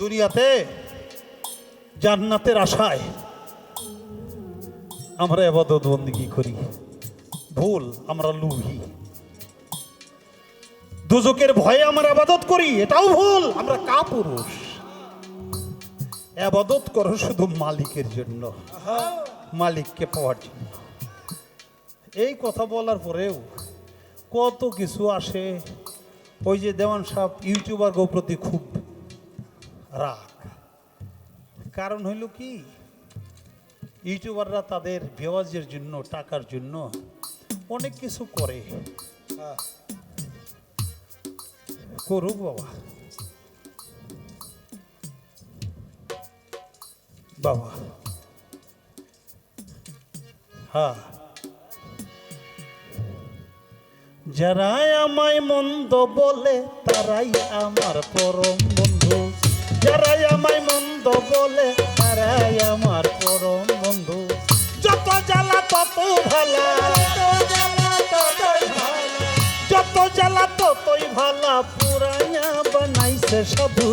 দুনিয়াতে জান্নাতের আশায় আমরা ইবাদত বন্দেগী করি, ভুল আমরা লুভি। দুজকের ভয়ে আমরা ইবাদত করি, এটাও ভুল আমরা কাপুরুষ। ইবাদত করো শুধু মালিকের জন্য, মালিককে পাওয়ার জন্য। এই কথা বলার পরেও কত কিছু আসে। ওই যে দেওয়ান সাহেব ইউটিউবার গো প্রতি খুব রাগ, কারণ হইল কি, ইউটিউবাররা তাদের ভিউয়ার্সের জন্য, টাকার জন্য অনেক কিছু করে। করুক বাবা, বাবা হ্যাঁ। যারা আমায় মন্দ বলে তারাই আমার পরম বন্ধু, যারাই আমায় মন্দ বলে তারাই আমার পরম বন্ধু। যত জ্বালা তত ভালা, যত জ্বালা ততই ভালা, পুরাইয়া বানাইছে সাধু।